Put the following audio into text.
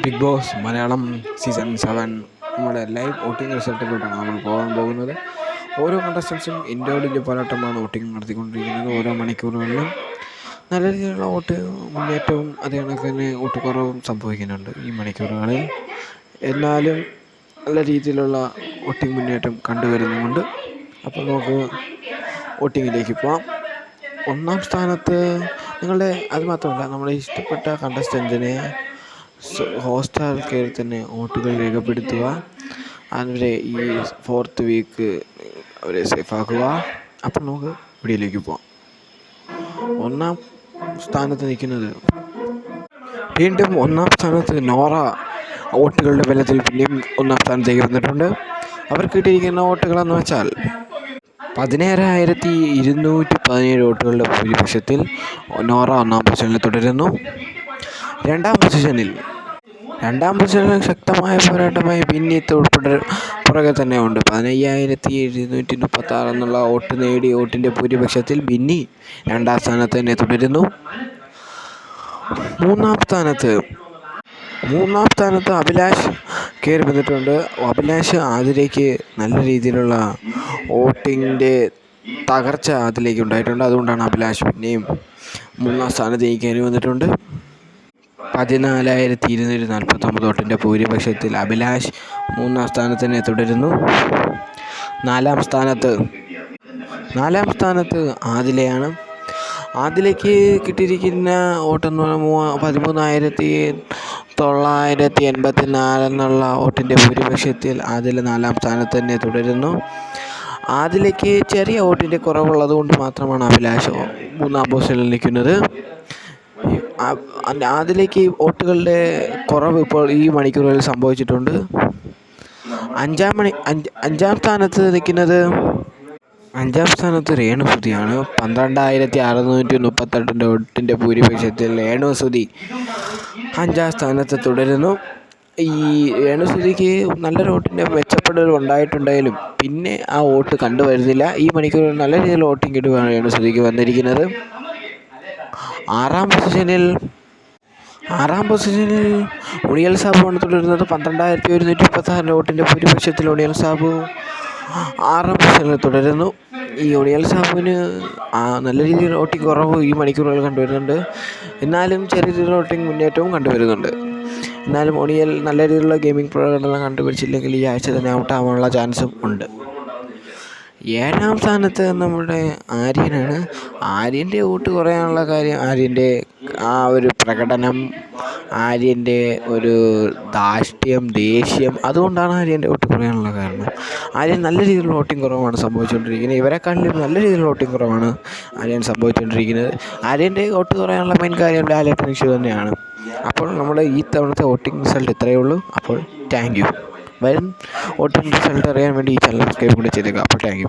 Big boss Malayalam season 7 നമ്മുടെ live voting റിസൾട്ടിലോട്ടാണ് നമ്മൾ പോകാൻ പോകുന്നത്. ഓരോ കണ്ടസ്റ്റൻസും ഇൻഡിവിജ്വൽ പോരാട്ടമാണ് വോട്ടിംഗ് നടത്തിക്കൊണ്ടിരിക്കുന്നത്. ഓരോ മണിക്കൂറുകളിലും നല്ല രീതിയിലുള്ള വോട്ട് മുന്നേറ്റവും അതേ കണക്ക് തന്നെ വോട്ട് കുറവും സംഭവിക്കുന്നുണ്ട് ഈ മണിക്കൂറുകളിൽ. എന്നാലും നല്ല രീതിയിലുള്ള വോട്ടിംഗ് മുന്നേറ്റം കണ്ടുവരുന്നുമുണ്ട്. അപ്പോൾ നമുക്ക് വോട്ടിങ്ങിലേക്ക് പോകാം. ഒന്നാം സ്ഥാനത്ത് അത് മാത്രമല്ല, നമ്മുടെ ഇഷ്ടപ്പെട്ട കണ്ടസ്റ്റൻറ്റിനെ ഹോട്ട്സ്റ്റാർ കയറി തന്നെ വോട്ടുകൾ രേഖപ്പെടുത്തുക, അവരെ ഈ 4th വീക്ക് അവരെ സേഫാക്കുക. അപ്പം നമുക്ക് വീഡിയോയിലേക്ക് പോകാം. ഒന്നാം സ്ഥാനത്ത് നിൽക്കുന്നത് വീണ്ടും നോറ വോട്ടുകളുടെ ബലത്തിൽ പിന്നെയും ഒന്നാം സ്ഥാനത്തേക്ക് വന്നിട്ടുണ്ട്. അവർക്ക് കിട്ടിയിരിക്കുന്ന വോട്ടുകളെന്ന് വെച്ചാൽ 17,217 വോട്ടുകളുടെ ഭൂരിപക്ഷത്തിൽ നോറ ഒന്നാം പൊസിഷനിൽ തുടരുന്നു. രണ്ടാം പൊസിഷനിൽ ശക്തമായ പോരാട്ടമായി ബിന്നി പുറകെ തന്നെ ഉണ്ട്. 15,736 എന്നുള്ള വോട്ട് നേടിയ വോട്ടിൻ്റെ ഭൂരിപക്ഷത്തിൽ ബിന്നി രണ്ടാം സ്ഥാനത്ത് തന്നെ തുടരുന്നു. മൂന്നാം സ്ഥാനത്ത് അഭിലാഷ് കയറി വന്നിട്ടുണ്ട്. അഭിലാഷ് അതിലേക്ക് നല്ല രീതിയിലുള്ള വോട്ടിങ്ങിൻ്റെ തകർച്ച അതിലേക്ക് ഉണ്ടായിട്ടുണ്ട്. അതുകൊണ്ടാണ് അഭിലാഷ് പിന്നെയും മൂന്നാം സ്ഥാനത്തേക്ക് കയറി വന്നിട്ടുണ്ട്. 14,249 വോട്ടിൻ്റെ ഭൂരിപക്ഷത്തിൽ അഭിലാഷ് മൂന്നാം സ്ഥാനത്ത് തന്നെ തുടരുന്നു. നാലാം സ്ഥാനത്ത് ആദിലയാണ്. ആദിലയ്ക്ക് കിട്ടിയിരിക്കുന്ന വോട്ടെന്ന് പറഞ്ഞാൽ 13,984 എന്നുള്ള വോട്ടിൻ്റെ ഭൂരിപക്ഷത്തിൽ ആദില നാലാം സ്ഥാനത്ത് തന്നെ തുടരുന്നു. ആദിലയ്ക്ക് ചെറിയ വോട്ടിൻ്റെ കുറവുള്ളത് കൊണ്ട് മാത്രമാണ് അഭിലാഷ് മൂന്നാം പൊസിഷനിൽ നിൽക്കുന്നത്. അതിലേക്ക് വോട്ടുകളുടെ കുറവ് ഇപ്പോൾ ഈ മണിക്കൂറുകളിൽ സംഭവിച്ചിട്ടുണ്ട്. അഞ്ചാം സ്ഥാനത്ത് രേണുസുതിയാണ്. 12,638 വോട്ടിൻ്റെ ഭൂരിപക്ഷത്തിൽ രേണുസുതി അഞ്ചാം സ്ഥാനത്ത് തുടരുന്നു. ഈ രേണുസുതിക്ക് നല്ലൊരു വോട്ടിൻ്റെ മെച്ചപ്പെടൽ ഉണ്ടായിട്ടുണ്ടെങ്കിലും പിന്നെ ആ വോട്ട് കണ്ടുവരുന്നില്ല. ഈ മണിക്കൂറിൽ നല്ല രീതിയിൽ വോട്ടിംഗ് കിട്ടുകയാണ് രേണുസുതിക്ക് വന്നിരിക്കുന്നത്. ആറാം പൊസിഷനിൽ ഉണിയൽ സാബുവാണ് തുടരുന്നത്. 12,136 വോട്ടിൻ്റെ ഭൂരിപക്ഷത്തിൽ ഉണിയൽ സാബു ആറാം പൊസിഷനിൽ തുടരുന്നു. ഈ ഉണിയൽ സാബുവിന് നല്ല രീതിയിൽ വോട്ടിംഗ് കുറവ് ഈ മണിക്കൂറുകൾ കണ്ടുവരുന്നുണ്ട്. എന്നാലും ചെറിയ രീതിയിലുള്ള വോട്ടിംഗ് മുന്നേറ്റവും കണ്ടുവരുന്നുണ്ട്. എന്നാലും ഉണിയൽ നല്ല രീതിയിലുള്ള ഗെയിമിംഗ് പ്രകടനം കണ്ടുപിടിച്ചില്ലെങ്കിൽ ഈ ആഴ്ച തന്നെ ഔട്ടാവാനുള്ള ചാൻസും ഉണ്ട്. ഏഴാം സ്ഥാനത്ത് നമ്മുടെ ആര്യനാണ്. ആര്യൻ്റെ വോട്ട് കുറയാനുള്ള കാര്യം ആര്യൻ്റെ ആ ഒരു പ്രകടനം, ആര്യൻ്റെ ഒരു ദേഷ്യം, അതുകൊണ്ടാണ് ആര്യൻ്റെ വോട്ട് കുറയാനുള്ള കാരണം. ആര്യൻ നല്ല രീതിയിലുള്ള വോട്ടിംഗ് കുറവാണ് സംഭവിച്ചുകൊണ്ടിരിക്കുന്നത്. ഇവരെക്കാട്ടിലും നല്ല രീതിയിലുള്ള വോട്ടിംഗ് കുറവാണ് ആര്യൻ സംഭവിച്ചുകൊണ്ടിരിക്കുന്നത്. ആര്യൻ്റെ വോട്ട് കുറയാനുള്ള മെയിൻ കാര്യം ലാലേട്ടൻ ഇഷ്യൂ തന്നെയാണ്. അപ്പോൾ നമ്മുടെ ഈ തവണത്തെ വോട്ടിംഗ് റിസൾട്ട് ഇത്രയേ ഉള്ളൂ. അപ്പോൾ താങ്ക് യു. വരും വോട്ടിംഗ് റിസൾട്ട് അറിയാൻ വേണ്ടി ഈ ചാനൽ സബ്സ്ക്രൈബ് കൂടെ ചെയ്തേക്കുക. അപ്പോൾ താങ്ക് യു.